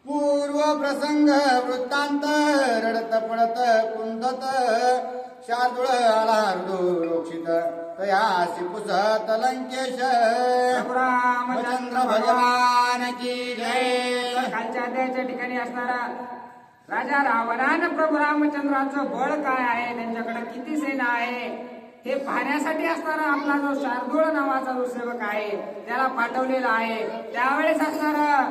पूर्व प्रसंग वृत्तांत रडत पडत कुंदत शार्दूळ आला रोक्षित तयासी पुसत लंकेश रामचंद्र भगवान की जय. खालच्या अध्यायाच्या ठिकाणी असणारा राजा रावणानं प्रभू रामचंद्राचं बळ काय आहे, त्यांच्याकडे किती सेना आहे हे पाहण्यासाठी असणारा आपला जो शार्दूळ नावाचा जो सेवक आहे त्याला पाठवलेला आहे. त्यावेळेस असणारा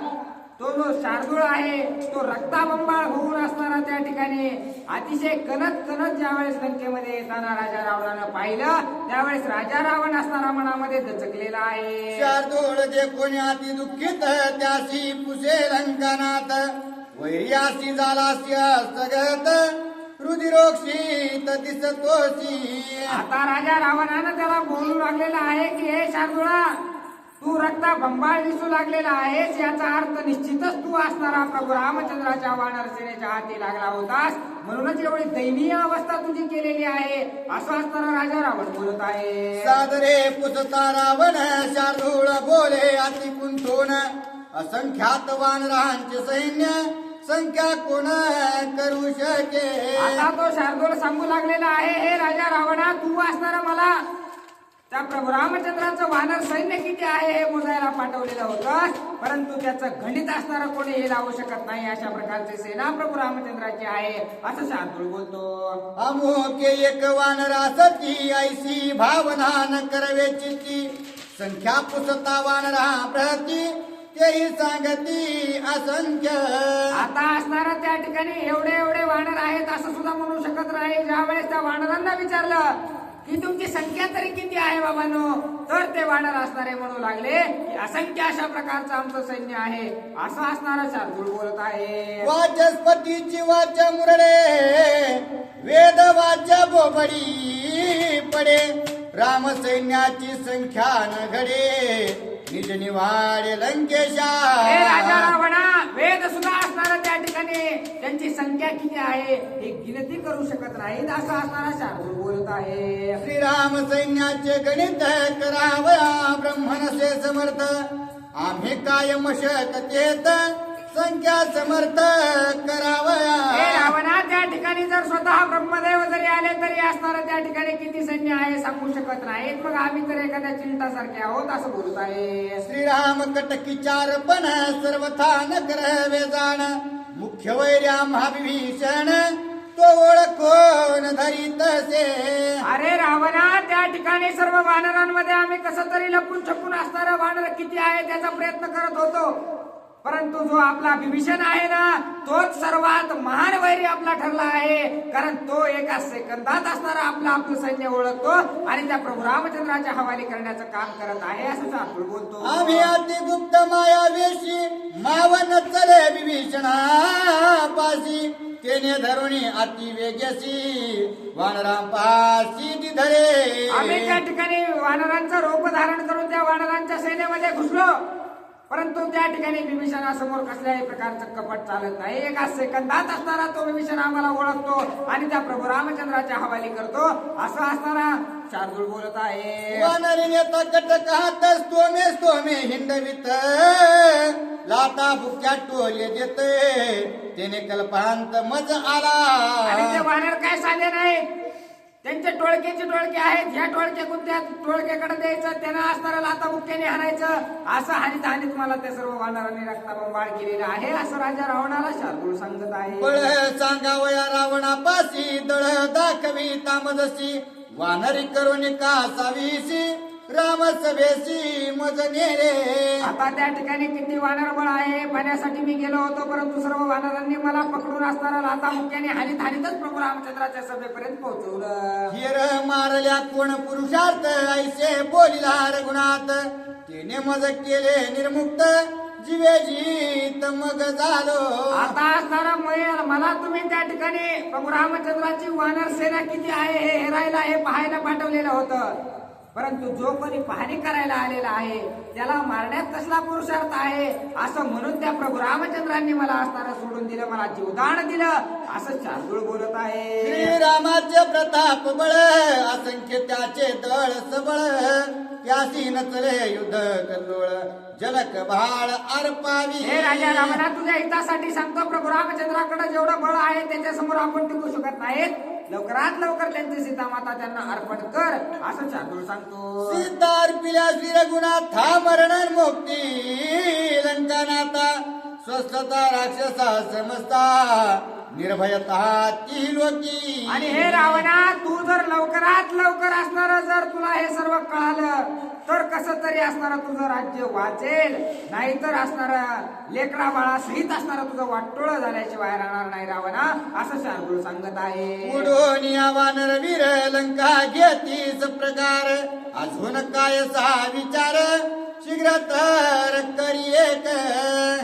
तो जो शार्दूळ आहे तो रक्ताबंबाळ होऊन असणारा त्या ठिकाणी अतिशय कणत ज्यावेळेस लंकेमध्ये येताना राजा रावणानं पाहिलं त्यावेळेस राजा रावण असणारा मनामध्ये दचकलेला आहे. शार्दूळ जे कोणी अति दुःखित त्यासी पुसे लंकनाथ वैर्यासी झालासी सगत रुधिरोक्षित दिसतोसी. आता राजा रावणानं त्याला बोलू लागलेला आहे की हे शार्दूळा, तू रक्ता बंबाळ दिसू लागलेला आहेस, याचा अर्थ निश्चितच तू असणारा प्रभू रामचंद्राच्या वानर सेनेच्या हाती लागला होतास, म्हणूनच एवढी दयनीय अवस्था तुझी केलेली आहे असं असणारा राजा रावण बोलत आहे. सादरे पुसता रावण शार्दूळ बोले अति कुंठून असंख्यात वानरांचे सैन्य संख्या कोण करू शके. आता तो शार्दूळ सांगू लागलेला आहे, हे राजा रावणा, तू असणारा मला त्या प्रभू रामचंद्राचं वानर सैन्य किती आहे हे मोजायला पाठवलेलं होतं, परंतु त्याचं गणित असणारं कोणी हे लावू शकत नाही अशा प्रकारची सेना प्रभू रामचंद्राची आहे असं शार्दूळ बोलतो. अमोके एक वानरासती ऐसी भावना न करवे चित्ती संख्या पुसता वानरा प्रती तेही सांगती असंख्य. आता असणारा त्या ठिकाणी एवढे वानर आहेत असं सुद्धा म्हणू शकत नाही. ज्यावेळेस त्या वानरांना विचारलं की तुमची संख्या तरी किती आहे बाबांनो, तर ते वानर असणारे म्हणू लागले की असंख्य अशा प्रकारचं आमचं सैन्य आहे असं असणारा शार्दूळ बोलत आहे. वाचस्पतीची वाच मुरडे वेद वाच बोबडी पडे राम सैन्याची संख्या न घडे निज निवाडे लंकेशा. हे राजा रावणा, वेद सुद्धा असणारा त्या ठिकाणी त्यांची संख्या किती आहे हे गिनती करू शकत नाहीत असं असणारा शार्दूळ बोलत आहे. श्रीराम सैन्याचे गणित करावया ब्रह्मणसे समर्थ आम्ही काय मशकतेत संख्या समर्थ करावया. हे रावणा, त्या ठिकाणी जर स्वतः ब्रह्मदेव जरी आले तरी असणारा त्या ठिकाणी किती सैन्य आहे सांगू शकत नाहीत, मग आम्ही तर एखाद्या चिंतासारखे आहोत असं बोलत आहे. श्रीराम कटकी चारपण सर्वथा न करवे जाण मुख्य वैर्या महाविभीषण तो ओळखोन धरीत से. अरे रावणा, त्या ठिकाणी सर्व वानरांमध्ये आम्ही कसं तरी लपून छपून असणारा वानर किती आहे त्याचा प्रयत्न करत होतो, परंतु जो आपला विभीषण आहे ना तोच सर्वात महान वैरी आपला ठरला आहे, कारण तो एका सेकंदात असणारा आपलं सैन्य ओळखतो आणि त्या प्रभू रामचंद्राच्या हवाली करण्याचं काम करत आहे असं शार्दूळ बोलतो. आम्ही अति गुप्त मायावेशी मावन चले विभीषणा पासी तेने धरुणी अति वेगसी वानराम पासी धरे. आम्ही त्या ठिकाणी वानरांचं रूप धारण करून त्या वानरांच्या सेनेमध्ये घुसलो, परंतु त्या ठिकाणी विभीषणासमोर कसल्याही प्रकारचं कपट चालत नाही. एका सेकंदात असणारा तो विभीषण आम्हाला ओळखतो आणि त्या प्रभू रामचंद्राच्या हवाली करतो असं असणारा शार्दूळ बोलत आहे. वानरी नेता कटक हात स्तोमे हिंडवित लाता बुक्या टोले देते तेने कल्पांत मज आला. आणि ते वानर काय साधे नाहीत, त्यांचे टोळके आहेत, ह्या टोळक्याकडून त्या टोळक्याकडे द्यायचं, त्यांना असणारा लाता बुक्क्याने हाणायचं असं हानीत मला त्या सर्व वानरांनी रक्ताबंबाळ केलेलं आहे असं राजा रावणाला शार्दूळ सांगत आहे. बळ सांगावया रावणापासी दळ दाखवी तामदसी वानरी करून कासावीसी राम सभेसी मज नेरे. आता त्या ठिकाणी किती वानर बळ आहे पाहण्यासाठी मी गेलो होतो, परंतु सर्व वानरांनी मला पकडून असणारा लाता मुक्याने हानीतच प्रभू रामचंद्राच्या सभेपर्यंत पोहोचवलं. हिर मारल्या कोण पुरुषार्थ ऐसे बोलिला रघुनाथ तिने मज केले निर्मुक्त जीवे जीत मग झालो. आता असणारा मला तुम्ही त्या ठिकाणी प्रभू रामचंद्राची वानर सेना किती आहे हे हेरायला हे पाहायला पाठवलेलं होतं, परंतु जो कोणी पाहणी करायला आलेला आहे त्याला मारण्यात कसला पुरुषार्थ आहे असं म्हणून त्या प्रभू रामचंद्रांनी मला असताना सोडून दिलं, मला जीवदान दिलं असं शार्दूळ बोलत आहे. श्रीरामाचे प्रताप बळ असंख्य त्याचे दळ सबळ, त्यासी नचले युद्ध कल्लोळ जनक भाळ अर्पावी. हे राजा रावणा, तुझ्या हितासाठी सांगतो, प्रभू रामचंद्राकडे जेवढं बळ आहे त्याच्या समोर आपण टिकू शकत नाहीत. लवकरात लवकर त्यांची सीतामाता त्यांना अर्पण कर असं शार्दूळ सांगतो. सीता अर्पिल्या श्री रघुनाथा मरण मुक्ती लंकानाथा, स्वस्थता राक्षसा समजता निर्भयता ती लोकी. आणि हे रावणा, तू जर लवकरात लवकर असणार, जर तुला हे सर्व कळालं तर कसं तरी असणार तुझं राज्य वाचेल, नाहीतर असणार लेकरा बाळा सहित असणार तुझं वाटोळ झाल्याशिवाय राहणार नाही रावणा असं शार्दूळ सांगत आहे. उडून या वानर वीर लंका घेतीस प्रकार, अजून काय सा विचार शीघ्र तर करी एक.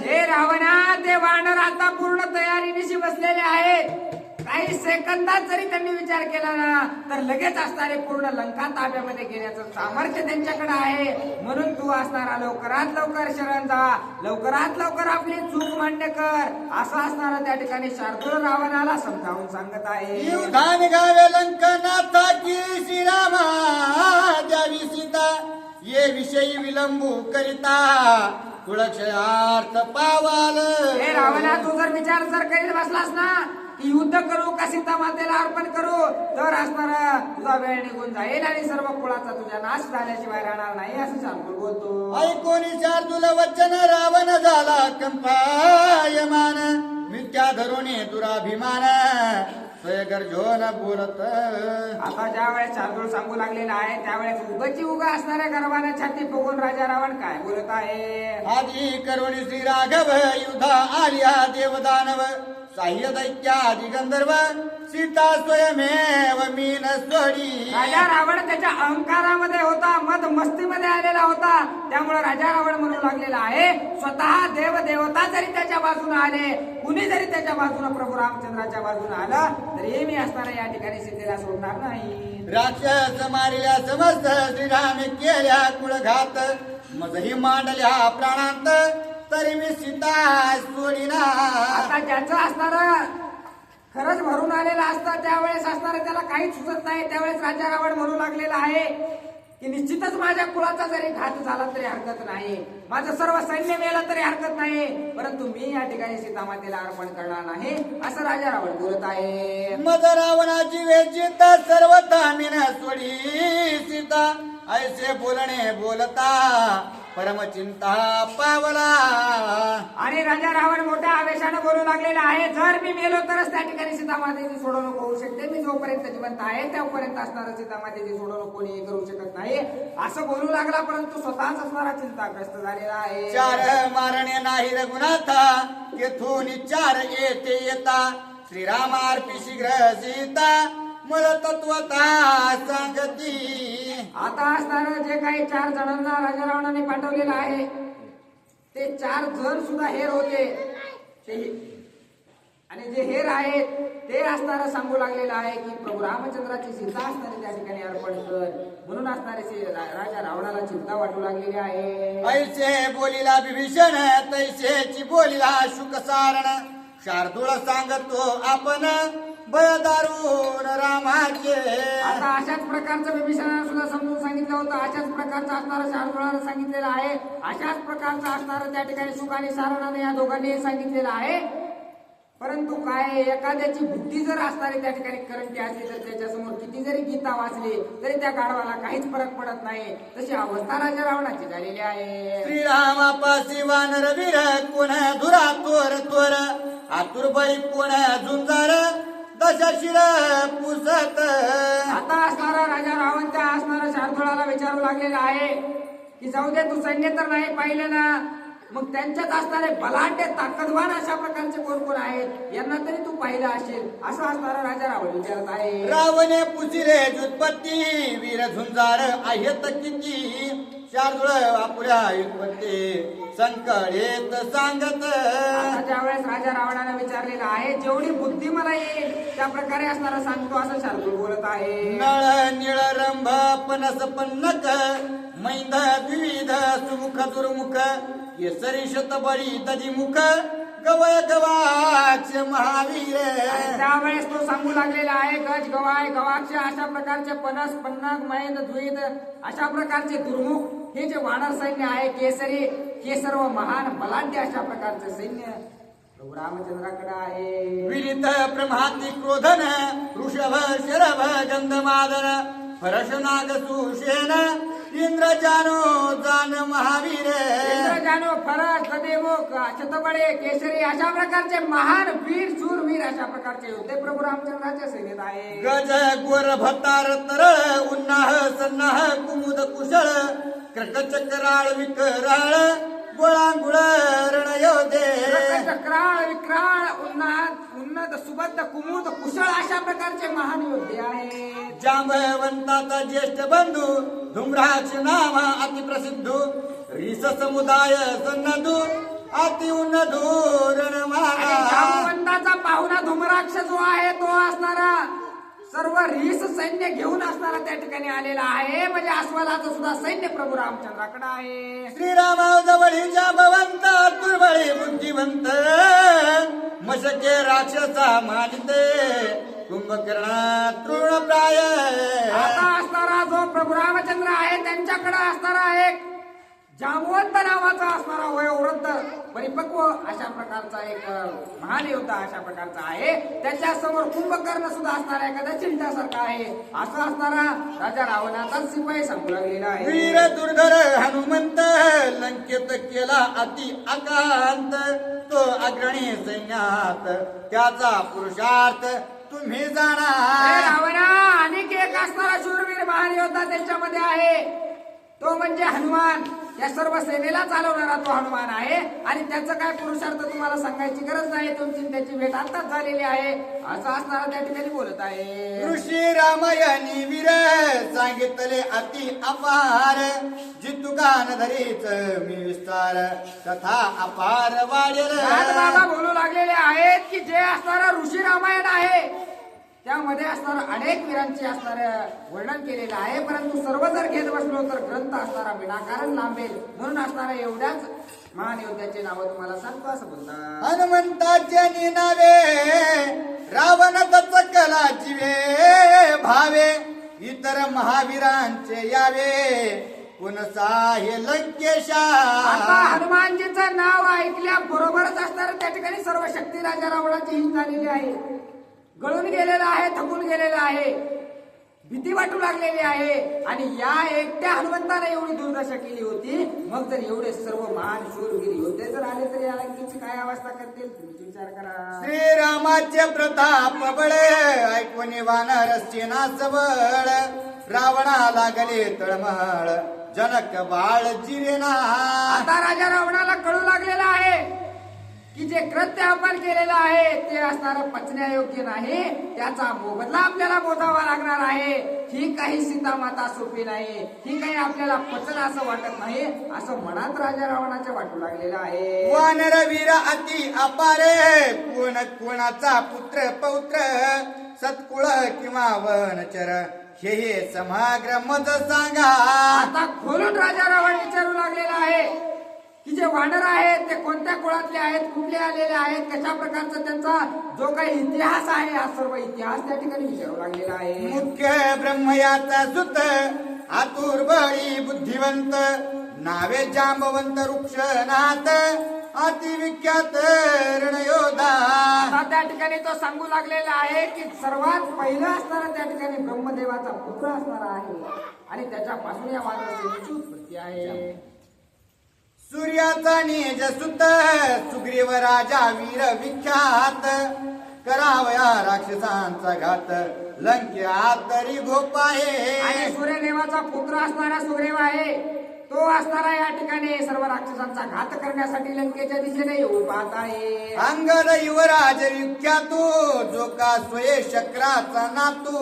हे रावणा, ते वानर आता पूर्ण तयारीनिशी बसलेले आहेत. काही सेकंदात जरी त्यांनी विचार केला ना तर लगेच असणारे पूर्ण लंका ताब्यामध्ये घेण्याचं सामर्थ्य त्यांच्याकडे आहे. म्हणून तू असणारा लवकरात लवकर शरण जा, लवकरात लवकर आपली चूक मान्य कर असं असणारा त्या ठिकाणी शार्दूळ रावणाला समजावून सांगत आहे. युधान गावे लंकनाथा की श्रीरामा द्यावी सीता, ये विषयी विलंबू करिता कुळक्षयार्थ पावाल. हे रावणा, तू जर विचार करीत बसलास ना की युद्ध करू का सीता मातेला अर्पण करू, तर असणारा तुझा वेळ निघून जाईल आणि सर्व कुळाचा तुझा नाश झाल्याशिवाय राहणार नाही असं शार्दूळ बोलतो. ऐकोनी शार्दूल वचन रावण झाला कंपायमान, मिथ्या धरुणी दुराभिमान स्वयगर्जोन बोलत. आता ज्या वेळेस शार्दूळ सांगू लागलेला आहे त्यावेळेस उगाची उगा असणाऱ्या गर्वाने छाती फुगून राजा रावण काय बोलत आहे. आधी करुणी श्री राघव युधा आलिया देवदानव, साह्य दैत्यादी गंधर्व सीता स्वयमेव मीन सोडी. राजा रावण त्याच्या अहंकारामध्ये होता, मद मस्तीमध्ये आलेला होता, त्यामुळे राजा रावण म्हणू लागलेला आहे स्वतः देव देवता जरी त्याच्या बाजूने आले, कुणी जरी त्याच्या बाजूने प्रभू रामचंद्राच्या बाजूने आलं तरी मी असताना या ठिकाणी सीतेला सोडणार नाही. राक्षस मारिल्या समस्त श्रीराम केल्या कुळघात, मजही मांडल्या प्राणांत तरी मी सीता सोडिना. आता ज्याचं असणार खरंच भरून आलेलं असतं त्यावेळेस असणार त्याला काहीच सुचत नाही. त्यावेळेस राजा रावण म्हणू लागलेला आहे की निश्चितच माझ्या कुळाचा जरी घात झाला तरी हरकत नाही, माझं सर्व सैन्य मेलं तरी हरकत नाही, परंतु मी या ठिकाणी सीतामातेला अर्पण करणार नाही असं राजा रावण बोलत आहे. मद रावणाची वेचित सर्व तामिन सोडी सीता, ऐसे बोलणे बोलता परमचिंता पावला. आणि राजा रावण मोठ्या आवेशाने बोलू लागलेला आहे जर मी मेलो तरच त्या ठिकाणी सीतामातेची सोडवणूक होऊ शकते, मी जोपर्यंत जिवंत आहे तोपर्यंत असणारा सीतामातेची सोडवणूक कोणी करू शकत नाही असं बोलू लागला, परंतु स्वतःच असणारा चिंताग्रस्त झालेला आहे. चार मारणे नाही रघुनाथा, येथून चार येते येता श्रीरामार्पी शीघ्र सीता, मला तत्वता सांगती. आता असणारं जे काही 4 जणांना राजा रावणाने पाठवलेलं आहे ते 4 जण सुद्धा हेर होते, आणि जे हेर आहेत ते असणारं सांगू लागलेलं आहे की प्रभू रामचंद्राची सीता असणारी त्या ठिकाणी अर्पण कर, म्हणून असणारे राजा रावणाला चिंता वाटू लागलेली आहे. ऐसे बोलिला विभीषण तैसेची बोलिला शुकसारण, शार्दूळ सांगतो आपण बळदारून रामाचे. आता अशाच प्रकारचं विभीषणाला सुद्धा समजून सांगितलं होतं, अशाच प्रकारचं असणारं शार्दूळाला सांगितलेलं आहे, अशाच प्रकारचं असणारं त्या ठिकाणी सुख आणि सारणाने या दोघांनी सांगितलेलं आहे. परंतु काय एखाद्याची बुद्धी जर असणारी त्या ठिकाणी करंटी असली तर त्याच्यासमोर किती जरी गीता वाचली तरी त्या गाढवाला काहीच फरक पडत नाही, तशी अवस्था राजा रावणाची झालेली आहे. श्रीरामापासी वानर वीर कोण धुरा तोर तोर, आतुर बळी कोण झुंजार दशशिर पुसत. आता असणारा राजा रावण त्या असणारा शार्दूळाला विचारू लागलेला आहे की जाऊ दे, तू सैन्य तर नाही पाहिलं ना, मग त्यांच्यात असणारे बलाढ्य ताकदवान अशा प्रकारचे कोण कोण आहेत यांना तरी तू पाहिलं असेल असं असणारा राजा रावण विचारत आहे. रावणे पुसिरे जुत्पत्ती वीर झुंजार आहेत किती, शार्दूळ आपल्या उत्पत्ती संकळेत सांगत. आता ज्यावेळेस राजा रावणाने विचारलेलं आहे. जेवढी बुद्धी मला येईल त्या प्रकारे असणारा सांगतो असं शार्दूल बोलत आहे. नळ निळ रंभ पनस पन्नक मैंद द्विविध सुमुख दुर्मुख केसरी शतबळी दधिमुख गवय गवाक्ष महावीर. आणि त्यावेळेस तो सांगू लागलेला आहे गज गवाय गवाक्ष अशा प्रकारचे पनस पन्नक मैंद द्विविध अशा प्रकारचे दुर्मुख हे जे वानर सैन्य आहे केसरी केसर व महान बलाढ्य अशा प्रकारचे सैन्य प्रभू रामचंद्राकडे आहे. विरित प्रमाती क्रोधन ऋषभ शरभ गंधमादन फरशनाग सुषेण इंद्रजानो जान महावीर. इंद्रजानो फरस गदेमुख शतबळे केसरी अशा प्रकारचे महान वीर शूरवीर अशा प्रकारचे योद्धे प्रभू रामचंद्राच्या सेनेत आहे. गज गोर भतार तरळ उन्नाह सन्नाह कुमुद कुशळ क्रकचक्राळ विकराळ गोळांगुळ रणयोधे. चक्राळ विक्राळ उन्नत सुबद्ध कुमुद कुशळ अशा प्रकारचे महान योद्धे आहेत. जांबवंताचा ज्येष्ठ बंधू धुम्राक्ष नाम अतिप्रसिद्धू रिस समुदाय सन्नदू अति उन्नदू रणमाला. जांबवंताचा पाहुणा धुमराक्ष जो आहे तो असणारा सर्व रीस सैन्य घेऊन असणारा त्या ठिकाणी आलेला आहे. म्हणजे अस्वलाचं सुद्धा सैन्य प्रभू रामचंद्राकडे आहे. श्रीरामाजवळीच्या भवंत दुर्बळी बुद्धिवंत मशके राक्षसा मानिते कुंभकर्ण तृणप्राय. आता असणारा जो प्रभू रामचंद्र आहे त्यांच्याकडे असणारा एक जांबवंत नावाचा असणारा वयोवृद्ध परिपक्व अशा प्रकारचा एक महान योद्धा अशा प्रकारचा आहे. त्याच्या समोर कुंभकर्ण सुद्धा असणारा एखाद्या चिंतासारखा आहे. असं असणारा राजा रावणाचा शिपाई सांगू लागलेला आहे. वीर दुर्धर हनुमंत लंकेत केला अति आकांत तो अग्रणी सैन्यात त्याचा पुरुषार्थ तुम्ही जाणार. रावणा अनेक एक असणारा शूरवीर महान योद्धा त्याच्यामध्ये आहे. तो म्हणजे हनुमान. या सर्व सेनेला चालवणारा तो हनुमान आहे. आणि त्याचं काय पुरुषार्थ तुम्हाला सांगायची गरज नाही. तुमची त्याची भेट आताच झालेली आहे असं असणारा त्या ठिकाणी बोलत आहे. ऋषी रामायणी वीर सांगितले अति अपार जितुकान धरीच मी विस्तार तथा अपार वाढेल. बाबा बोलू लागलेले आहेत की जे असणारा ऋषी रामायण आहे त्यामध्ये असणारं अनेक वीरांचे असणारं वर्णन केलेलं आहे. परंतु सर्व जर घेत बसलो तर ग्रंथ असणारा विनाकारण लांबेल. म्हणून असणाऱ्या एवढ्याच महान योद्ध्याचे नाव तुम्हाला सांगतो असं बोलतात. हनुमंताचे नावे रावण दचकला जीवे भावे इतर महावीरांचे यावे पुनसा हे लंकेशा. आता हनुमानजीचं नाव ऐकल्या बरोबरच असणारं त्या ठिकाणी सर्व शक्ती राजा रावणाची हिंसा झालेली आहे. गळून गेलेला आहे थकून गेलेला आहे भीती वाटू लागलेली आहे. आणि या एकट्या हनुमंताने एवढी दुर्दशा केली होती. मग जर एवढे सर्व महान शूरवीर योद्धे जर आले तर या लंकेची काय अवस्था करतील तुम्ही विचार करा. श्रीरामाचे प्रताप बळ ऐकून वानर सेना सबळ रावणा लागले तळमळ जनक बाळ जिरेना. आता राजा रावणाला कळू लागलेला आहे की जे कृत्य आपण केलेलं आहे ते असणारं पचण्यायोग्य नाही. त्याचा मोबदला आपल्याला मोजावा लागणार आहे. ही काही सीता माता सोपी नाही. ही काही आपल्याला पचन असं वाटत नाही असं मनात राजा रावणाच्या वाटू लागलेलं आहे. वानर वीर अति अपारे कोण कोणाचा पुत्र पौत्र सत्कुळ किंवा वनचर हे समग्र मज सांगा. आता खोलून राजा रावण विचारू लागलेला आहे की जे वानर आहेत ते कोणत्या कुळातले आहेत कुठले आलेले आहेत कशा प्रकारचा त्यांचा जो काही इतिहास आहे हा सर्व इतिहास त्या ठिकाणी विचारू लागलेला आहे. मुख्य ब्रह्मयाचा सुत आतुर बळी बुद्धिवंत नावे जांबवंत वृक्षनाथ अतिविख्यात रणयोधा. आता त्या ठिकाणी तो सांगू लागलेला आहे की सर्वात पहिला असणारा त्या ठिकाणी ब्रह्मदेवाचा पुत्र असणारा आहे आणि त्याच्यापासून या वानर सेनेची उत्पत्ती आहे. सूर्याचा निज सुत सुग्रीव राजा वीर विख्यात करावया राक्षसांचा घात लंक्यात तरी गोपाये. आणि सूर्यदेवाचा पुत्र असणारा सुग्रीव आहे. तो असणारा या ठिकाणी सर्व राक्षसांचा घात करण्यासाठी लंकेच्या दिशेने येऊ पाहत आहे. अंगद युवराज विख्यातू जो का स्वये शक्राचा नातू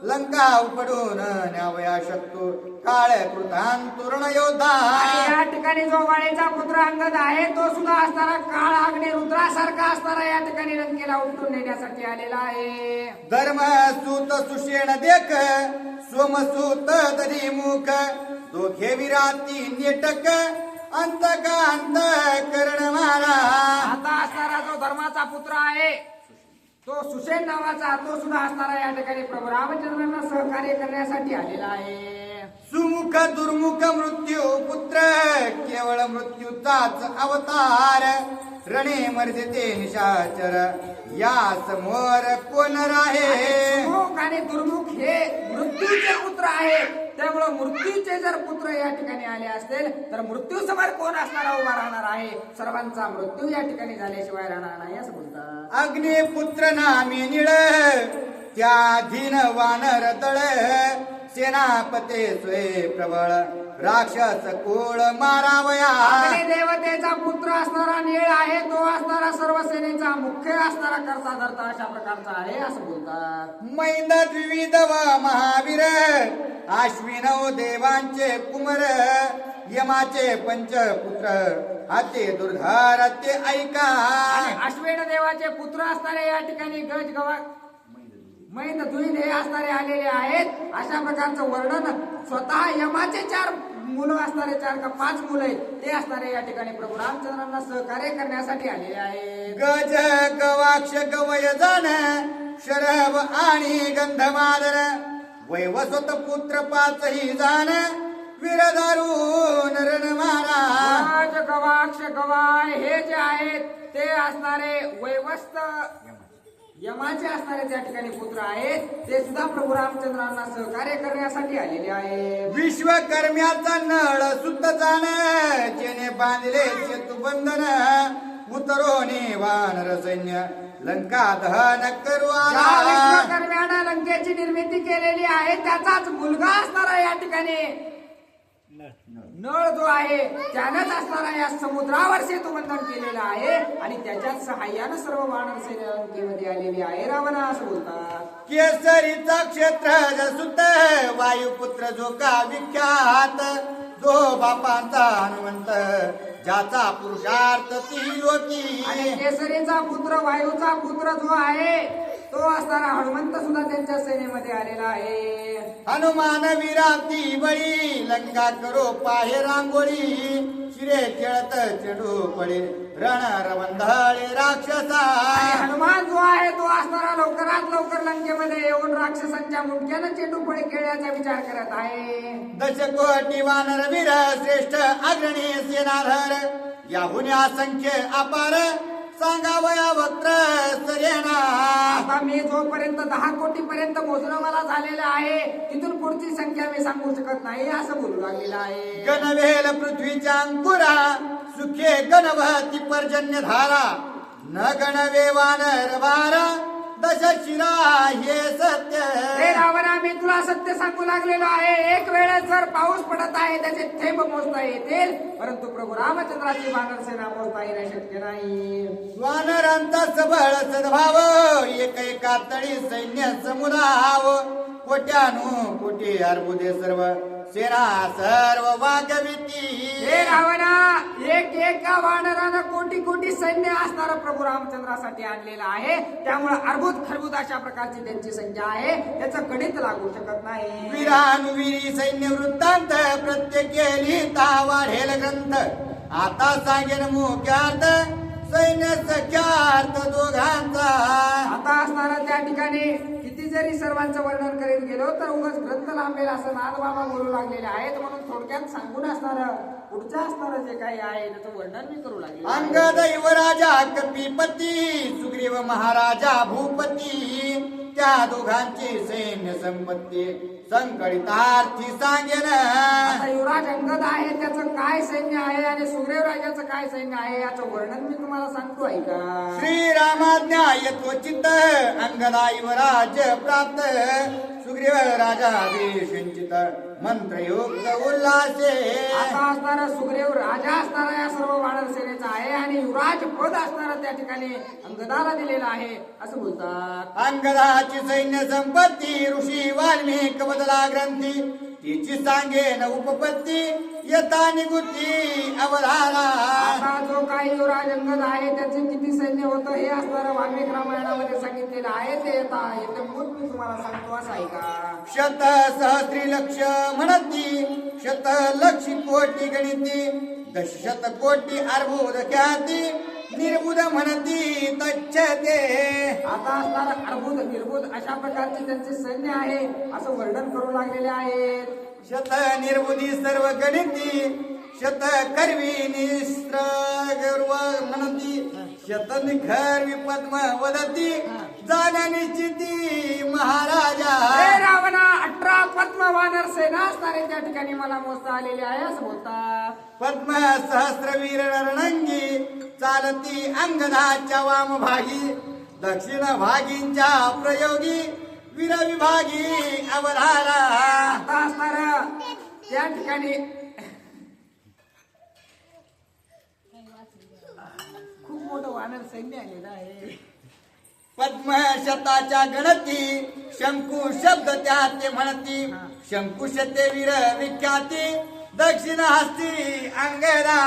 लंका उपडून न्यावया शकतो काळ कृतांतुरण योद्धा. आणि या ठिकाणी जो वाणीचा पुत्र अंगद आहे तो सुद्धा असणारा काळ अग्नी रुद्रासारखा असणारा या ठिकाणी लंकेला उपटून नेण्यासाठी आलेला आहे. धर्म सूत सुषेण देख सोमसूत दरी मुख दोघे विराती नेटक अंतकांत कर्ण मारा. आता असणारा जो धर्माचा पुत्र आहे तो सुषेण नावाचा तो सुद्धा असणारा या ठिकाणी प्रभू रामचंद्रांना सहकार्य करण्यासाठी आलेला आहे. सुमुख दुर्मुख मृत्यू पुत्र केवळ मृत्यूचाच अवतार रणे मर्दिते निशाचर या समोर कोण राहे. सुमुख आणि दुर्मुख हे मृत्यूचे पुत्र आहे. त्यामुळं मृत्यूचे जर पुत्र या ठिकाणी आले असतील तर मृत्यू समोर कोण असणारा उभा राहणार आहे. सर्वांचा मृत्यू या ठिकाणी झाल्याशिवाय राहणार नाही असं बोलतात. अग्निपुत्र नामी निळ त्या धीन वानर तळ सेनापते स्वय प्रबळ राक्षस कोळ मारावया. देवतेचा पुत्र असणारा नीळ आहे तो असणारा सर्व सेनेचा मुख्य असणारा करता धरता अशा प्रकारचा आहे असं बोलतात. मैंद द्विविध व महावीर आश्विनव देवांचे कुमर यमाचे पंचपुत्र हाते दुर्धार ते ऐका. आणि अश्वेन देवाचे पुत्र असणारे या ठिकाणी गज गवा मैंद द्विध हे असणारे आलेले आहेत. अशा प्रकारचं वर्णन स्वतः यमाचे 4 मुलं असणारे 4 का 5 मुलं आहेत ते असणारे या ठिकाणी प्रभू रामचंद्रांना सहकार्य करण्यासाठी आलेले आहेत. गज गवाक्ष गवय जाण शरभ आणि गंधमादर वैवस्वत पुत्र 5ही जाण वीरदारू नरण मारा. गज गवाक्ष गवाय हे जे आहेत ते असणारे वैवस्त यमाचे असणारे त्या ठिकाणी पुत्र आहेत ते सुद्धा प्रभू रामचंद्रांना सहकार्य करण्यासाठी आलेले आहे. विश्वकर्म्याचा नळ सुत जाण जेने बांधले सेतुबंधन उतरोने वानर सैन्य लंका दहन करू ज्या आला. विश्वकर्म्यानं लंकेची निर्मिती केलेली आहे त्याचाच मुलगा असणारा या ठिकाणी नळ जो आहे त्यानंच असणारा या समुद्रावर सेतुबंधन केलेलं आहे आणि त्याच्याच सहाय्यानं सर्व वानर सेना लंकेमध्ये आलेली आहे रावणा असं बोलतात. केसरीचा क्षेत्र जसुत वायुपुत्र जो का विख्यात जो बापांचा हनुमंत ज्याचा पुरुषार्थ ती लोकी. आणि केसरीचा पुत्र वायूचा पुत्र जो आहे तो असणारा हनुमंत सुद्धा त्यांच्या सेनेमध्ये आलेला आहे. हनुमान विराती बळी लंका करो पाहे रांगोळी शिरे खेळत चेडू पडे रण रवंधाळे राक्षसा. आणि हनुमान जो आहे तो असणारा लवकरात लवकर लंकेमध्ये येऊन राक्षसांच्या मुंडक्यानं चेंडू फळे खेळण्याचा विचार करत आहे. दशकोटी वानर वीर श्रेष्ठ अग्रणी सेनाधर याहून असंख्य अपार सांगावया वक्र सरेना. आता मी जोपर्यंत 10 कोटी पर्यंत मोजणं मला झालेलं आहे तिथून पुढची संख्या मी सांगू शकत नाही असं बोलू लागलेलं आहे. गणवेल पृथ्वीच्या अंकुरा सुखे गणवती पर्जन्य धारा न गणवे वानर वारा दश शिरा हे सत्य. हे रावणा मी तुला सत्य सांगू लागलेलो आहे. एक वेळेस जर पाऊस पडत आहे त्याचे थेंब मोजता येतील परंतु प्रभू रामचंद्राची वानर सेना मोजता येणे शक्य नाही. वानरांचा सबळ सद्भाव एक एका तळी सैन्य समुदाव कोट्यानु कोटी अर्बुदे सर्व सेना सर्व वागविती. हे रावणा एक एका वानरानं कोटी कोटी सैन्य असणारा प्रभू रामचंद्रासाठी आणलेला आहे. त्यामुळे अर्बुद खरबुद अशा प्रकारची त्यांची संख्या आहे त्याचं गणित लागू शकत नाही. वीरानुवीरी सैन्य वृत्तांत प्रत्येके लिहिता वाढेल ग्रंथ आता सांगेन मुख्यार्थ सैन्य सख्यार्थ दोघांचा. आता असणारा त्या ठिकाणी किती जरी सर्वांचं वर्णन करीत गेलो तर उगाच ग्रंथ लांबेल असं नाथबाबा बोलू लागलेले आहेत म्हणून थोडक्यात सांगून असणारं पुढचं असणारं जे काही आहे त्याचं वर्णन मी करू लागले. अंगद युवराजा कपिपती सुग्रीव महाराजा भूपती त्या दोघांची सैन्य संपत्ती संकळितार्थी सांगेन. आता युवराज अंगद आहे त्याचं काय सैन्य आहे आणि सुग्रीव राजाचं काय सैन्य आहे याचं वर्णन मी तुम्हाला सांगतो ऐका. श्रीरामाज्ञा यथोचित अंगदा युवराज प्राप्त सुग्रीव राजा विसिंचित मंत्रयुक्त उल्हासे. आता असणारा सुग्रीव राजा असणारा या सर्व वानर सेनेचा आहे आणि युवराज पद असणारा त्या ठिकाणी अंगदाला दिलेला आहे असं बोलतात. अंगदाची सैन्य संपत्ती ऋषी वाल्मिक बदला ग्रंथी तिची सांगेन उपपत्ती येता निगुती अवधारा. आता जो काही युवराज अंगद आहे त्याचे किती सैन्य होतं हे असणारं वाल्मिक रामायणामध्ये सांगितलेलं आहे ते येते मूळ मी तुम्हाला सांगतो असं आहे का. शत सहस्री लक्ष म्हणती शत लक्षी कोटी गणिती दशशत कोटी अर्बुद ख्याती निर्बुध म्हणती तच्छते. आता असणारा अर्बुद निर्बुध अशा प्रकारचे त्यांचे सैन्य आहे असं वर्णन करू लागलेले आहेत. शत निर्बुधी सर्व गणिती शत करवी निस्त्र गर्व म्हणती शत निखरवी पद्म वदती जाण्या निश्चिती महाराजा. हे रावणा 18 पद्म वानर सेना असणारे त्या ठिकाणी मला मोजता आलेले आहे असं बोलतात. पद्म सहस्रवीर रणंगी चालती अंगदाच्या वामभागी दक्षिण भागींच्या प्रयोगी वीरविभागी अवधारा. आता असणार त्या ठिकाणी खूप मोठं वानर सैन्य आलेलं आहे. पद्मशताच्या गणती शंकू शब्द त्यात ते म्हणती शंकुशते वीर विख्याती दक्षिण हस्ती अंगदा.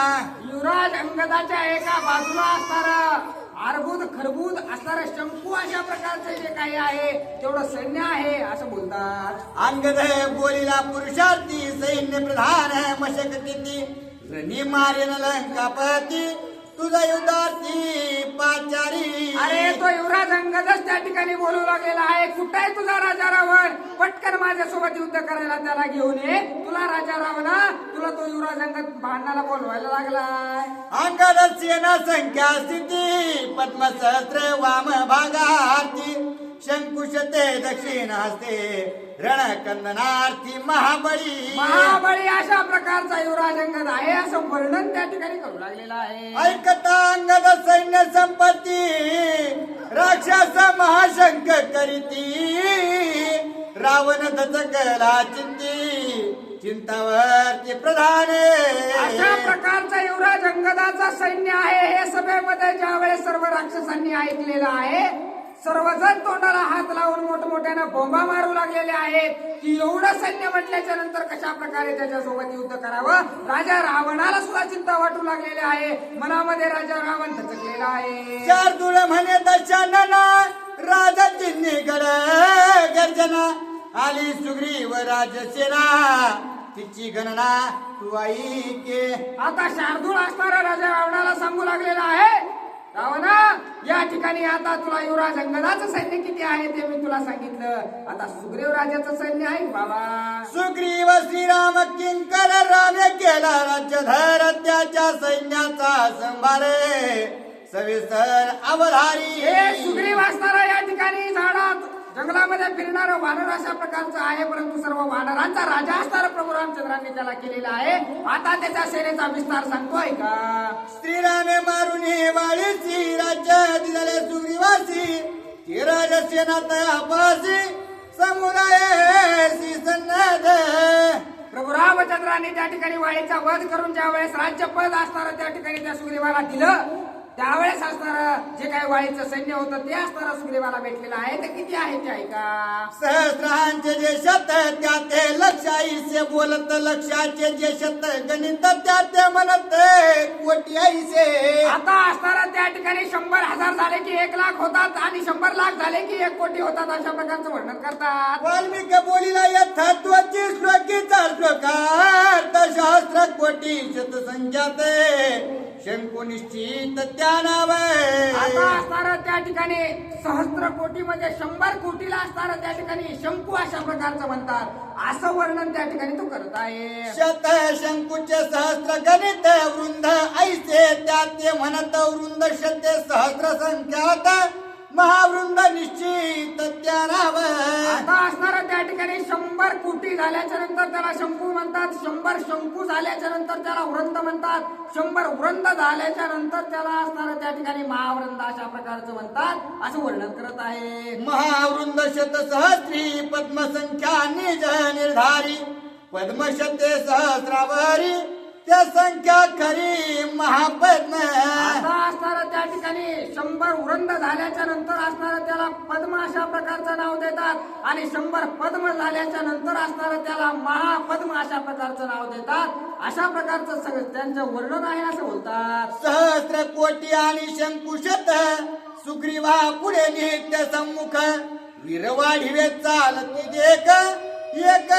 युवराज अंगदाच्या एका बाजूला असणारं अर्बुद खरबूद असणारं शंकू अशा प्रकारचे जे काही आहे तेवढं सैन्य आहे असं बोलतात. अंगद बोलीला पुरुषार्थी सैन्य प्रधान मशक किती रणी मारेन लंकापती तुझा युद्धार्थी पाचारी. अरे तो युवराज अंगदच त्या ठिकाणी बोलू लागलेला आहे कुठे आहे तुझा राजा रावण पटकन माझ्यासोबत युद्ध करायला त्याला घेऊन ये. तुला राजा रावणा तुला तो युवराज अंगद भांडणाला बोलवायला लागलाय. अंगद सेना संख्या स्थिती पद्मसहस्र वाम भागार्थी शंकुशते दक्षिण हस्ते रणकंदनार्थी महाबळी. महाबळी अशा प्रकारचा युवराज अंगद आहे असं वर्णन त्या ठिकाणी करू लागलेलं आहे. ऐकता अंगद सैन्य संपत्ती राक्षस महाशंक करीती रावण दचकला चिंती चिंतावरती प्रधान. अशा प्रकारचा युवराज अंगदाचा सैन्य आहे हे सभेमध्ये ज्यावेळेस सर्व राक्षसांनी ऐकलेलं आहे सर्वजण तोंडाला हात लावून मोठमोठ्यानं बोंबा मारू लागलेले आहेत की एवढं सैन्य म्हटल्याच्या नंतर कशा प्रकारे त्याच्यासोबत युद्ध करावं. राजा रावणाला सुद्धा चिंता वाटू लागलेली आहे मनामध्ये राजा रावण दचकलेला आहे. चार तुळ म्हणे दशानना राजाची निगड गर्जना आली सुग्रीव राजसेना तिची गणना तू ऐके. आता शार्दूल असणारा राजा रावणाला सांगू लागलेला आहे रावणा या ठिकाणी आता तुला युवराज अंगदाचं सैन्य किती आहे ते मी तुला सांगितलं. आता सुग्रीव राजाचं सैन्य आहे बाबा. सुग्रीव श्रीराम किंकर रामे केला राज्यधर त्याच्या सैन्याचा संभार सविस्तर अवधारी. हे सुग्रीव असणारा या ठिकाणी झाडात जंगलामध्ये फिरणारं वानर अशा प्रकारचं आहे परंतु सर्व वानरांचा राजा असणारा प्रभू रामचंद्रांनी त्याला केलेला आहे. आता त्याच्या सेनेचा विस्तार सांगतोय का. श्रीरामे मारून वाळीची राज्य दिले सुग्रीवासी ती राजसेना तयापासी समुदायसी सन्नद. प्रभू रामचंद्रांनी त्या ठिकाणी वाळीचा वध करून ज्या वेळेस राज्यपद असणारं त्या ठिकाणी त्या सुग्रीवाला दिलं त्यावेळेस असणारं जे काही वाळीचं सैन्य होतं ते असणारं सुग्रीवाला भेटलेलं आहे ते किती आहे ते ऐका. सहस्रांचे जे शत त्या ते लक्षाईसे बोलत लक्षाचे जे शत गणित त्या ते म्हणत कोटी आईसे. आता असणारं त्या ठिकाणी 100,000 झाले की 1 लाख होतात आणि 100 लाख झाले की 1 कोटी होतात अशा प्रकारचं वर्णन करतात. वाल्मिक बोलीला यथात्वाची श्लोकीचा श्लोकार्थ सहस्र कोटी शत संख्यात शंकू निश्चित त्या नाव. आता असणारं त्या ठिकाणी सहस्त्र कोटी मध्ये 100 कोटीला असणारं त्या ठिकाणी शंकू अशा प्रकारचं म्हणतात असं वर्णन त्या ठिकाणी तो करत आहे. शत शंकूचे सहस्र गणित वृंद ऐसे त्या ते म्हणत वृंद शते सहस्र संख्यात महावृंद निश्चित त्या नाव आता असणारा त्या ठिकाणी 100 कोटी झाल्याच्या नंतर त्याला शंकू म्हणतात, 100 शंकू झाल्याच्या नंतर त्याला वृंद म्हणतात, 100 वृंद झाल्याच्या नंतर त्याला असणारा त्या ठिकाणी महावृंद अशा प्रकारचं म्हणतात असं वर्णन करत आहे. महावृंद शतसहस्री पद्मसंख्या निज निर्धारी पद्मशते सहस्रावरी त्या संख्या खरी महापद्म. आता असणारा त्या ठिकाणी 100 वृंद झाल्याच्या नंतर असणारा त्याला पद्म अशा प्रकारचं नाव देतात आणि 100 पद्म झाल्याच्या नंतर असणारा त्याला महापद्म अशा प्रकारचं नाव देतात. अशा प्रकारचं सगळं त्यांचं वर्णन आहे असं बोलतात. सहस्र कोटी आणि शंकुशत सुग्रीवा पुढे नित्य सम्मुख वीरवाढिवे चालती देख एक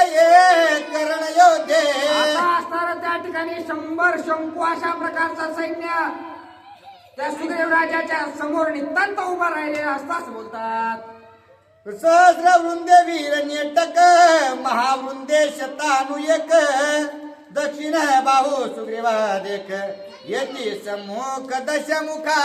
करण योधे. आता असणारा त्या ठिकाणी 100 शंकू अशा प्रकारचं सैन्य त्या सुग्रीव राजाच्या समोर नितांत उभा राहिलेला असतं असं बोलतात. सहस्र वृंदे वीर नेटक महावृंदे शतानु एक दक्षिण बाहू सुग्रीवा देख येती सम्मुख दशमुखा.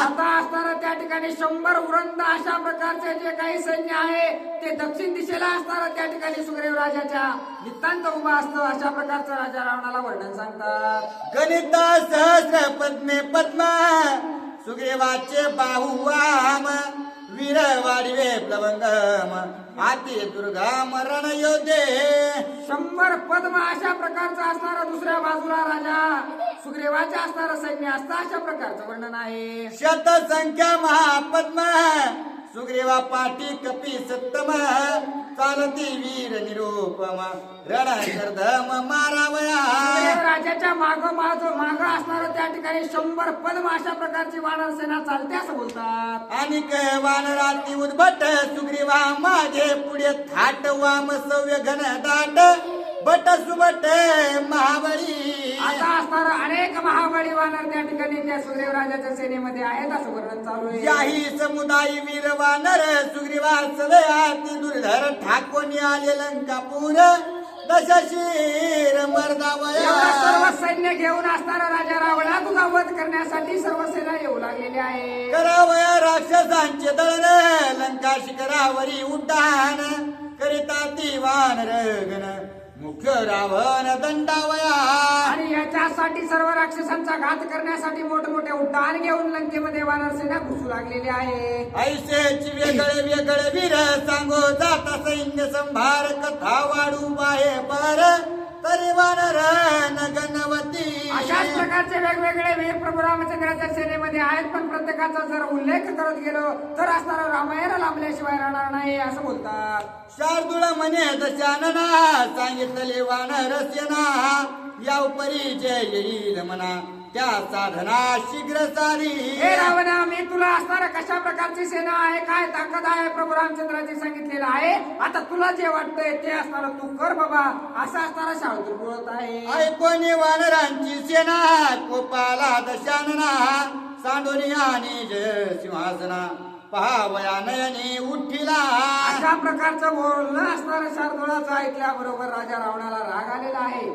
आता असणारा त्या ठिकाणी 100 वृंद अशा प्रकारचे जे काही सैन्य आहे ते दक्षिण दिशेला असणारा त्या ठिकाणी सुग्रीव राजाच्या नितांत उभा असतं अशा प्रकारचं राजा रावणाला वर्णन सांगतात. गणित सहस्र पद्मे पद्म सुग्रीवाचे बाहू वाम वीर वाढवे प्लवंगम आती दुर्गम रण योधे. 100 पद्म अशा प्रकारचं असणारा दुसऱ्या बाजूला राजा सुग्रीवाचे असणारं सैन्य असतं अशा प्रकारचं वर्णन आहे. शत संख्या महापद्म सुग्रीवा पाठी कपी सत्तम चालती वीर निरूपम रण कर्दम मारावया. सुग्रीव राजाच्या माग असणारं त्या ठिकाणी 100 पद्म अशा प्रकारची वानर सेना चालते असं बोलतात. आणि वानराती उद्भट सुग्रीवा मागे पुढे थाट वाम सव्य घन दाट बट सुबट महाबळी. आता असणारा अनेक महाबळी वानर त्या ठिकाणी त्या सुग्रीव राजाच्या सेनेमध्ये आहेत असं वर्णन चालू आहे. याही समुदायी वीर वानर सुग्रीवा सदयाती दुर्धर ठाकोनी आले लंकापूर दशशीर मर्दावया. एवढं सर्व सैन्य घेऊन असणारा राजा रावणा तुझा वध करण्यासाठी सर्व सेना येऊ लागलेली आहे. करावया राक्षसांचे दळण लंका शिखरावरी उड्डाण करिता ती वानर गण मुख्य रावण दंडावया. आणि याच्यासाठी सर्व राक्षसांचा घात करण्यासाठी मोठमोठे उड्डाण घेऊन लंकेमध्ये वानर सेना घुसू लागलेली आहे. ऐसेच वेगळे वेगळे वीर सांगो जाता सैन्य संभार कथा वाढू बाहे पर तरी वानर नगनवती. अशाच प्रकारचे वेगवेगळे वीर प्रभू रामचंद्राच्या सेनेमध्ये आहेत पण प्रत्येकाचा जर उल्लेख करत गेलो तर असणारा रामायण लांबल्याशिवाय राहणार नाही असं बोलतात. शार्दूळ म्हणे दशानना सांगितले वानर सेना या उपरी जय येईल म्हणा त्या साधना शीघ्र सारी. हे रावणा मी तुला असणारा कशा प्रकारची सेना आहे काय ताकद आहे प्रभू रामचंद्राची सांगितलेलं आहे. आता तुला जे वाटतंय ते असणारं तू कर बाबा असं असणारा शार्दूल बोलत आहे. ऐकोनी वानरांची सेना कोपाला दशानना सांडोनी आणि जय सिंहासना पहावया नयनी उठिला. अशा प्रकारचं बोलणं असणारा शार्दूळाचं ऐकल्याबरोबर राजा रावणाला राग आलेला आहे.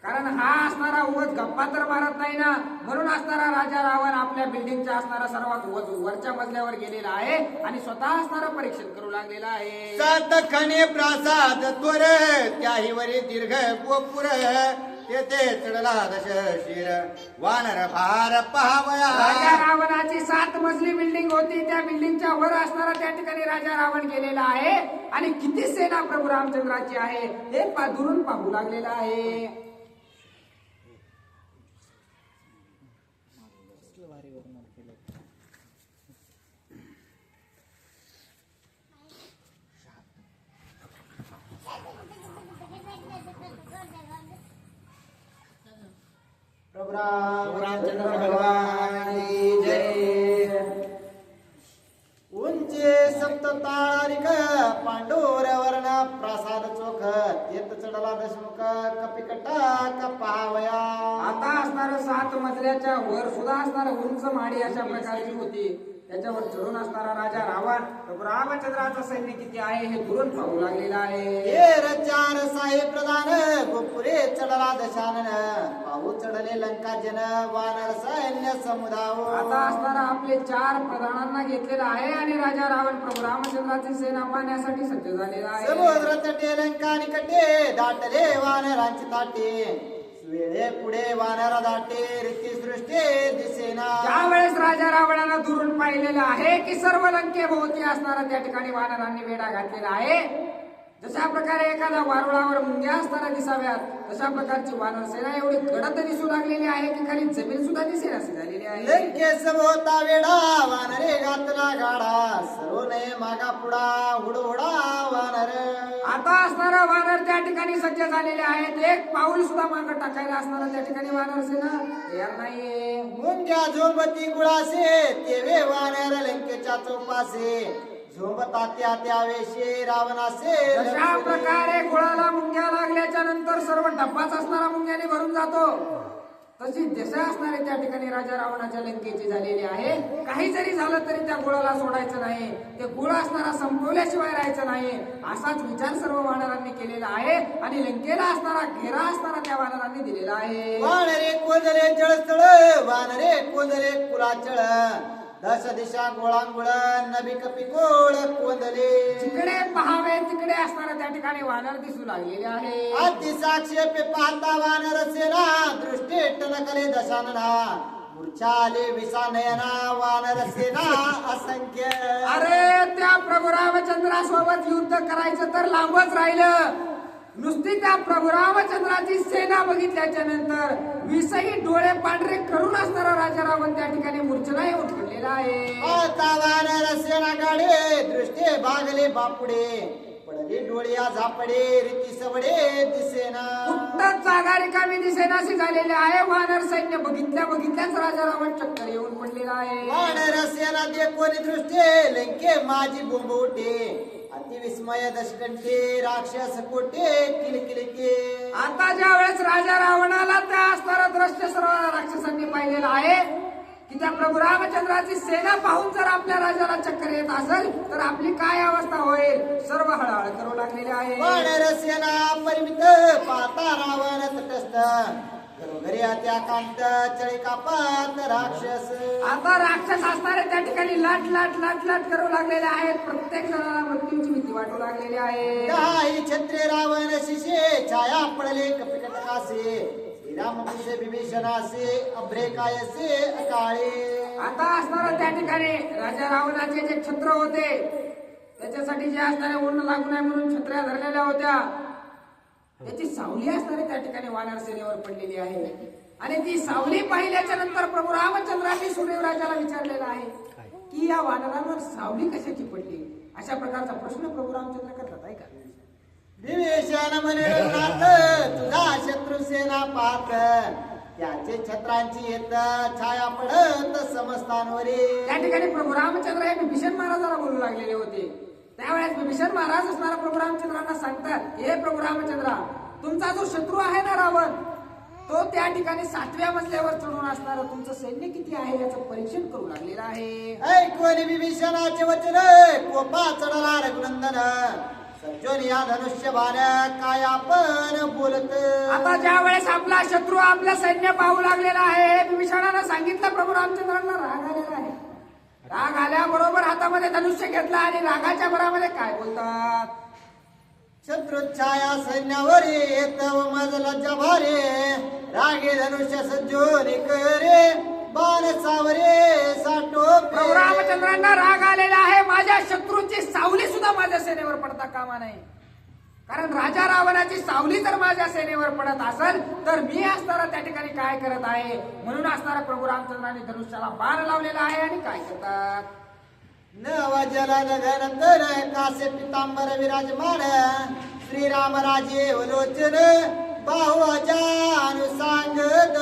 कारण हा असणारा उगाच गप्पा तर मारत नाही ना म्हणून असणारा राजा रावण आपल्या बिल्डिंगच्या असणारा सर्वात वरच्या मजल्यावर गेलेला आहे आणि स्वतः असणारा परीक्षण करू लागलेला आहे. सात खणे प्रासाद त्वर त्याही वरी दीर्घ गोपुर तेथे चढला दशशीर वानर भार पहावया. राजा रावणाची 7 मजली बिल्डिंग होती. त्या बिल्डिंगच्या वर असणारा त्या ठिकाणी राजा रावण गेलेला आहे आणि किती सेना प्रभू रामचंद्राची आहे हे दुरून पाहू लागलेला आहे. प्रभु रामचंद्र भगवान की जय. उंचे सप्त ताळारिक पांडुर वर्ण प्रसाद चोख तेत चढला दशमुख कपिकटा कपावया. आता असणारं 7 मजल्याच्या वर सुद्धा असणारं उंच माडी अशा प्रकारची होती. त्याच्यावर चढून असणारा राजा रावण प्रभू रामचंद्राचं सैन्य किती आहे हे दुरून पाहू लागलेला आहे. चार साहे प्रधान गोपुरे चढला दशानन पाहू चढले लंका जन वानर सैन्य समुदाव. आता असणारा आपले 4 प्रधानांना घेतलेला आहे आणि राजा रावण प्रभू रामचंद्राची सेना पाहण्यासाठी सज्ज झालेला आहे. समुद्र तटे लंका निकटे दाटले वानरांची ताटे वेळे पुढे वानरा दाटे रीती सृष्टी दिसेना. ज्यावेळेस राजा रावणानं दुरून पाहिलेलं आहे की सर्व लंकेभोवती असणारा त्या ठिकाणी वानरांनी वेढा घातलेला आहे. जशा प्रकारे एखाद्या वारुळावर मुंग्या असताना दिसाव्यात तशा प्रकारची वानर सेना एवढी गडद दिसू लागलेली आहे की खाली जमीन सुद्धा दिसेनाशी झालेली आहे. लंकेस भोवता वेढा वानरे घातला गाडा सर्व नये मागा पुढा हुडहुडा वानर. आता असणारा वानर त्या ठिकाणी सज्ज झालेले आहेत. एक पाऊल सुद्धा मागं टाकायला असणारा त्या ठिकाणी वानर सेना तयार नाहीये. मुंग्या झोंबती गुळासे तेवे वानर लंकेच्या चौपासे झोंबता त्या त्यावेशे रावणासे. अशा प्रकारे गोळाला मुंग्या लागल्याच्या नंतर सर्व डब्बाच असणारा मुंग्याने भरून जातो. तशी दशा असणारे त्या ठिकाणी राजा रावणाच्या लंकेची झालेली आहे. काही जरी झालं तरी त्या गोळाला सोडायचं नाही, ते गोळ असणारा संपवल्याशिवाय राहायचं नाही असाच विचार सर्व वानरांनी केलेला आहे आणि लंकेला असणारा घेरा असणारा त्या वानरांनी दिलेला आहे. वानरे कोंदले जळस्थळ वानरे कोंदले कुलाचळ दश दिशा गोळांगुळ नबी कपी गोळ कोंदले. जिकडे पहावे तिकडे असणारा त्या ठिकाणी वानर दिसू लागलेले आहे. अतिसाक्षेपे पाहता वानर सेना दृष्टी टनकले दशानना मूर्छा आले विसा नयना वानर सेना असंख्य. अरे त्या प्रभू रामचंद्रासोबत युद्ध करायचं तर लांबच राहिलं. नुसती त्या प्रभू रामचंद्राची सेना बघितल्याच्या नंतर 20ही डोळे पांढरे करून असणारा राजा रावण त्या ठिकाणी मूर्छना येऊन पडलेला आहे. आता वानर सेना गाडे दृष्टी भागले बापुडे पडले डोळ्या झापडे रीती सवडे दिसेना. कुठंच जागा रिकामी दिसेनाशी झालेली आहे. वानर सैन्य बघितल्याच राजा रावण चक्कर येऊन पडलेला आहे. वानर सेना दे कोणी दृष्टी लंके माझी बोंब उठे अतिविस्मय दशकंठे राक्षस कोटे किलकिलके. आता ज्या वेळेस राजा रावणाला त्या असणारा दृश्य सर्व राक्षसांनी पाहिलेलं आहे की त्या प्रभू रामचंद्राची सेना पाहून जर आपल्या राजाला चक्कर येत असेल तर आपली काय अवस्था होईल. सर्व हळहळ करू लागलेले आहे. वानर सेना परिमित पाहता रावण तटस्थ घरोघरी त्या कांत चळी कापात राक्षस. आता राक्षस असणारे त्या ठिकाणी लाट लाट लाट लाट करू लागलेले आहेत. प्रत्येक जणाला मृत्यूची भीती वाटू लागलेली आहे. काही छत्रे रावण शिशे छाया पडले कपिकटकासे श्रीराम कुशे विभीषणासे अभ्रेकायसे अकाळे. आता असणारा त्या ठिकाणी राजा रावणाचे जे छत्र होते त्याच्यासाठी जे असणारे ऊन लागू नये म्हणून छत्र्या धरलेल्या होत्या त्याची सावली असणारी त्या ठिकाणी वानर सेनेवर पडलेली आहे. आणि ती सावली पाहिल्याच्या नंतर प्रभू रामचंद्रांनी सूर्यराजाला विचारलेला आहे की या वानरांवर सावली कशाची पडली. अशा प्रकारचा प्रश्न प्रभू रामचंद्र करतात आहे का. विभीषण म्हणे रघुनाथ तुझा शत्रू सेना पाहत त्याचे छत्रांची येत छाया पडत समस्तांवरी. त्या ठिकाणी प्रभू रामचंद्र हे विभीषण महाराजाला बोलू लागलेले होते. त्यावेळेस विभीषण महाराज असणारा प्रभू रामचंद्रांना सांगतात हे प्रभू रामचंद्रा तुमचा जो शत्रू आहे ना रावण तो त्या ठिकाणी 7व्या मजल्यावर चढून असणारा तुमचं सैन्य किती आहे याचं परीक्षण करू लागलेलं आहे. ऐकून विभीषणाचे वचन कोपा चढला रघुनंदन सज्जन या धनुष्य भार काय आपण बोलत. आता ज्या वेळेस आपला शत्रू आपलं सैन्य पाहू लागलेला आहे विभीषणानं सांगितलं प्रभू रामचंद्रांना राग आलेला आहे. राग आल्याबरोबर हातामध्ये धनुष्य घेतला आणि रागाच्या भरामध्ये काय बोलतात. शत्रुच्छाया सैन्यावर येत मजला जभारे रागे धनुष्य सज्जोनी करे बाण सावरे साठो. प्रभू रामचंद्रांना राग आलेला आहे. माझ्या शत्रूची सावली सुद्धा माझ्या सेनेवर पडता कामा नाही. कारण राजा रावणाची सावली जर माझ्या सेनेवर पडत असेल तर मी असणारा त्या ठिकाणी काय करत आहे. म्हणून असणारा प्रभू रामचंद्रांनी धनुष्याला बाण लावलेला आहे आणि काय करतात. नव जलन घनंदन कासे पितांबर विराजमान श्रीराम राजे वलोचन बाहु अजानुसांगद.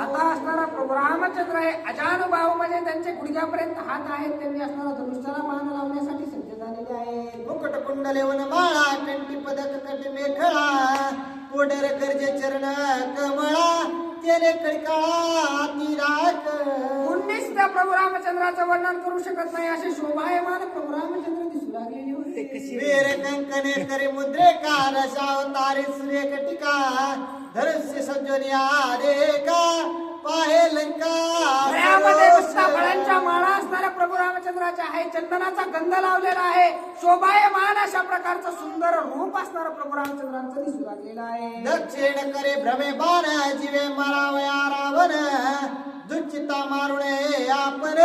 आता असणारा प्रभू रामचंद्र हे अजानुबाहू म्हणजे त्यांचे गुडघ्यापर्यंत हात आहेत. त्यांनी असणारा धनुष्याला बाण लावण्यासाठी सज्ज झालेले आहे. मुकुट कुंडले वनमाळा कंठी पदक कटी मेखळा पुढर गरजे चरण कमळा त्याने कडकाळा ती राख कुणीच त्या प्रभू रामचंद्राचं वर्णन करू शकत नाही असे शोभायमान प्रभू रामचंद्र दिसू लागलेले होते. वीर कंकणे करे मुद्रे काल अवतारे सुरेख टिका धनुष्य संजोनी आरे का पाहे लंका गळ्यामध्ये नुसता फळांच्या माळा असणाऱ्या प्रभू रामचंद्राच्या आहे. चंदनाचा गंध लावलेला आहे. शोभायमान अशा प्रकारचं सुंदर रूप असणारं प्रभू रामचंद्रांचं दिसू लागलेलं आहे. दक्षिण करे भ्रमे बाण जीवे मारावया रावण दुच्चिता मारुणे आपण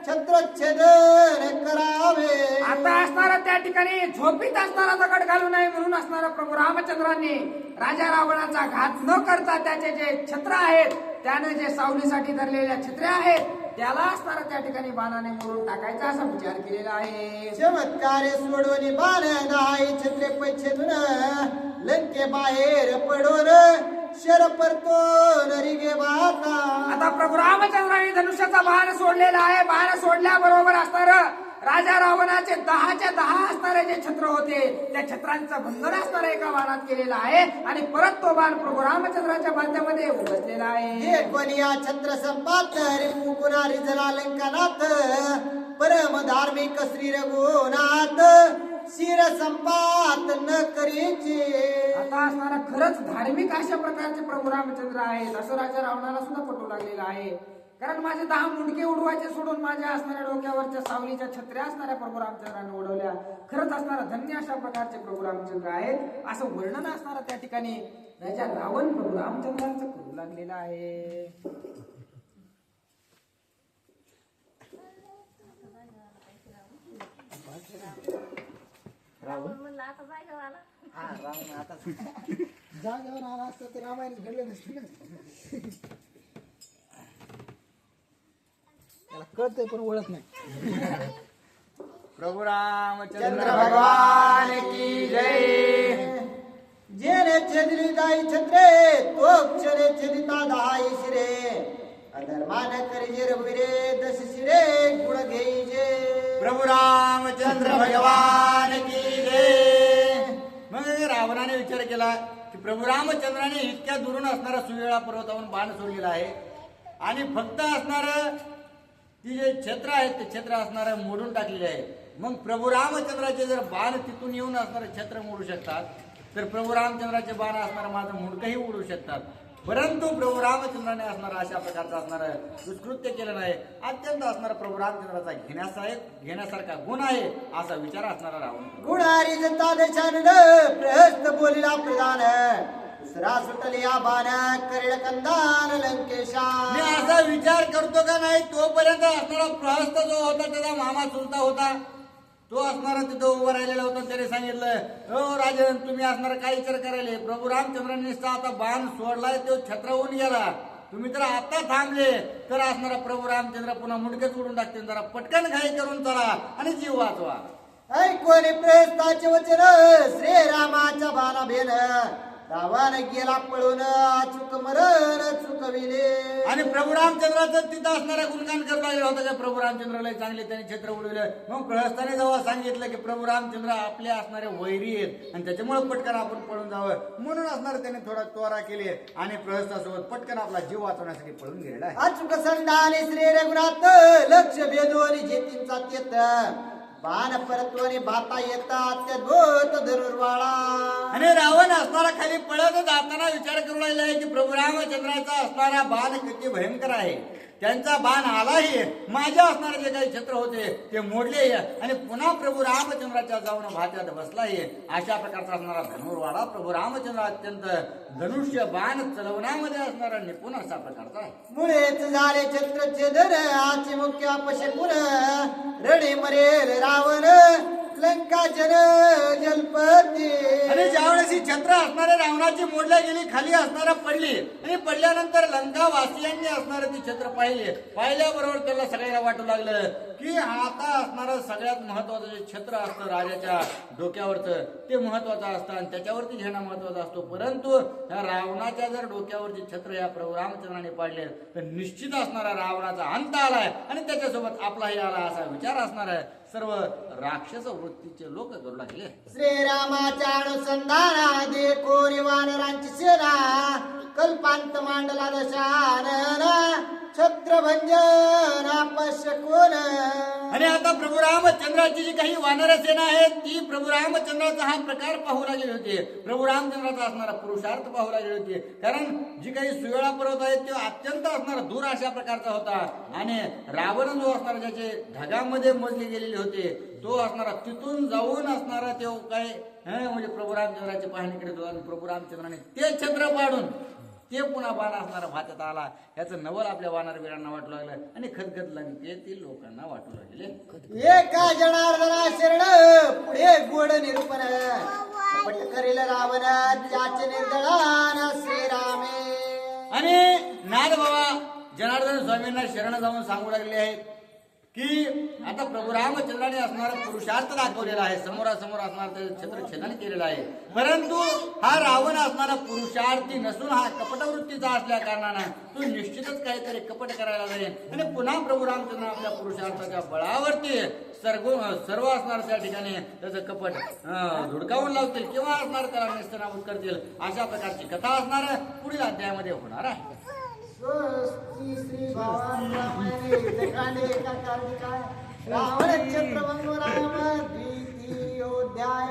छत्रच्छेदन करावे. आता असणारा त्या ठिकाणी झोपीत असणारा दगड घालू नये म्हणून असणारा प्रभू रामचंद्रांनी राजा रावणाचा घात न करता त्याचे जे छत्र आहेत त्याने जे सावलीसाठी धरलेल्या छत्र्या आहेत त्याला असणारा त्या ठिकाणी बाणाने मोडून टाकायचा असा विचार केलेला आहे. चमत्कारे सोडवणी बाण नाही छत्रे पैछेदून लंके बाहेर पडून शर परतो नरिगे बाता. आता प्रभू रामचंद्रांनी धनुष्याचा बाण सोडलेला आहे. बाण सोडल्याबरोबर असणार राजा रावणाचे 10च्या 10 असणारे जे छत्र होते त्या छत्रांचं भंगन असणारा एका बाणात केलेला आहे आणि परत तो बाण प्रभू रामचंद्राच्या बांध्यामध्ये उभसलेला आहे. हे कोणिया छत्र संपात रिपू गुणा रिजला लंकनाथ परम धार्मिक श्री रघुनाथ शिर संपात न करीची. आता असणारा खरंच धार्मिक अशा प्रकारचे प्रभू रामचंद्र आहेत असं राजा रावणाला सुद्धा पटू लागलेलं आहे. कारण माझे 10 मुंडके उडवायचे सोडून माझ्या असणाऱ्या डोक्यावरच्या सावलीच्या छत्र्या असणाऱ्या प्रभू रामचंद्राने उडवल्या. खरंच असणारा धन्य अशा प्रकारचे प्रभू रामचंद्र आहेत असं वर्णन असणारा त्या ठिकाणी राजा रावण प्रभू रामचंद्रांचं करू लागलेलं आहे. जागेवर आला असता ते रामायण घडलं नसतं ना. त्याला कळतंय पण ओळख नाही. प्रभू रामचंद्र भगवान की जय. जेने छेदली दाई छत्रे तो क्षरे छेदिता दाई शिरे अधर्मान करिजे रघुवीरे दश शिरे गुण घेईजे. प्रभू रामचंद्र भगवान की जय. मग रावणाने विचार केला की प्रभू रामचंद्राने इतक्या दुरून असणारा सुवेळा पर्वतावरून बाण सोडलेला आहे आणि फक्त असणार ती जे छत्र आहेत ते छत्र असणार मोडून टाकलेले आहे. मग प्रभू रामचंद्राचे जर बाण तिथून येऊन असणारे छत्र मोडू शकतात तर प्रभू रामचंद्राचे बाण असणारं माझं मुंडकही उडू शकतात. परंतु प्रभू रामचंद्राने असणारा अशा प्रकारचा असणारा दुष्कृत्य केलं नाही. अत्यंत असणारा प्रभू रामचंद्राचा घेण्यासारखा गुण आहे असा विचार असणारा रावण. गुणारी जनता देशानंद प्रहस्त बोलिला प्रधान दुसरा सुटली या बाण करेल कंदान लंकेशा. मी असा विचार करतो का नाही तोपर्यंत असणारा प्रहस्त जो होता त्याचा मामा चुलता होता तो असणारा तिथं उभं राहिलेला होता. त्याने सांगितलं हो राजन तुम्ही असणारा काय विचार करायले प्रभू रामचंद्रांनी आता बाण सोडलाय तो छत्र होऊन गेला तुम्ही तर आता थांबले तर असणारा प्रभू रामचंद्र पुन्हा मुंडकेच उडून टाकतील. जरा पटकन घाई करून चला आणि जीव वाचवा. ऐकोने प्रहस्ताचे वचन श्रीरामाच्या बाणा भेन रावण गेला पळून अचूक मरण चुकविले. आणि प्रभू रामचंद्राचं तिथं असणारा गुणगान करू लागला होता का प्रभू रामचंद्राला चांगले त्याने छत्र उडवलं. मग प्रहस्ताने जेव्हा सांगितलं की प्रभू रामचंद्र आपले असणारे वैरी आहेत आणि त्याच्यामुळे पटकन आपण पळून जावं म्हणून असणार त्याने थोडा त्वरा केली आणि प्रहस्तासोबत पटकन आपला जीव वाचवण्यासाठी पळून गेलेला आहे. अचूक संडाने श्री रघुनाथ लक्ष भेदोनी जेतींचा तेत बाण परत्वने भाता येता अत्यद्भुत धनुर्वाळा. आणि रावण असणारा खाली पळत जाताना विचार करू लागला आहे की प्रभू रामचंद्राचा असणारा बाण किती भयंकर आहे. त्यांचा बाण आलाही माझ्या असणारे जे काही छत्र होते ते मोडले आणि पुन्हा प्रभू रामचंद्राच्या जाऊन भात्यात बसलाही. अशा प्रकारचा असणारा धनुर्वाडा प्रभू रामचंद्र अत्यंत धनुष्य बाण चलवण्यामध्ये असणारा निपुण अशा प्रकारचा आहे. मुळेच झाले छत्रछेदन आचे मुख्य अपशकुन रडे मरेल रावण लंका जन जलपती. आणि ज्यावेळेस ही छत्र असणारे रावणाची मोडल्या गेली खाली असणारा पडली आणि पडल्यानंतर लंका वासियांनी असणारे ती छत्र पाहिल्याबरोबर त्याला सगळ्यांना वाटू लागलं की आता असणारं सगळ्यात महत्वाचं जे छत्र असतं राजाच्या डोक्यावरचं ते महत्वाचं असतं आणि त्याच्यावरती घेणं महत्वाचा असतो. परंतु या रावणाच्या जर डोक्यावरची छत्र या प्रभू रामचंद्राने पाडले तर निश्चित असणारा रावणाचा अंत आलाय आणि त्याच्यासोबत आपलाही आला असा विचार असणार आहे. सर्व राक्षस वृत्तीचे लोक करू लागले. श्रीरामाच्या अनुसंधाना देखो वानरांची सेना कल्पांत मांडला दशानना छत्रभंजन अपशकुन. आणि आता प्रभू रामचंद्राची जी काही वानर सेना आहे ती प्रभू रामचंद्राचा हा प्रकार पाहू लागले होते. प्रभू रामचंद्राचा असणारा पुरुषार्थ पाहू लागले होते. कारण जी काही सुवेळा पर्वत आहे तो अत्यंत असणारा दूर अशा प्रकारचा होता. आणि रावण जो असणारा ज्याचे ढगामध्ये मोजले गेलेले होते तो असणारा तिथून जाऊन असणारा तो काय म्हणजे प्रभू रामचंद्राची पाहणी करीत होता. आणि प्रभू रामचंद्राने ते छत्र पाडून ते पुन्हा बाण असणारा भात्यात आला. याचं नवल आपल्या वानर वीरांना वाटू लागलं आणि खदखद लागली ते लोकांना वाटू लागले. एका जनार्दना शरण पुढे गोड निरूपण कपट करील रावण त्याचे निर्दळान श्रीरामे. आणि नाद बाबा जनार्दन स्वामींना शरण जाऊन सांगू लागले आहेत की आता प्रभू रामचंद्राने असणारा पुरुषार्थ दाखवलेला आहे. समोरासमोर असणारा छत्र छेदन केलेला आहे. परंतु हा रावण असणारा पुरुषार्थी नसून हा कपटवृत्तीचा असल्या कारणानं तो निश्चितच काहीतरी कपट करायला जाईल. आणि पुन्हा प्रभू रामचंद्र आपल्या पुरुषार्थाच्या बळावरती सर्व असणार त्या ठिकाणी त्याचं कपट धुडकावून लावतील किंवा असणार त्याला निस्तनाबूत करतील. अशा प्रकारची कथा असणार पुढील अध्यायामध्ये होणार आहे. श्री भगवान रामायणे रावण छत्रभंग राम द्वितीयोध्याय.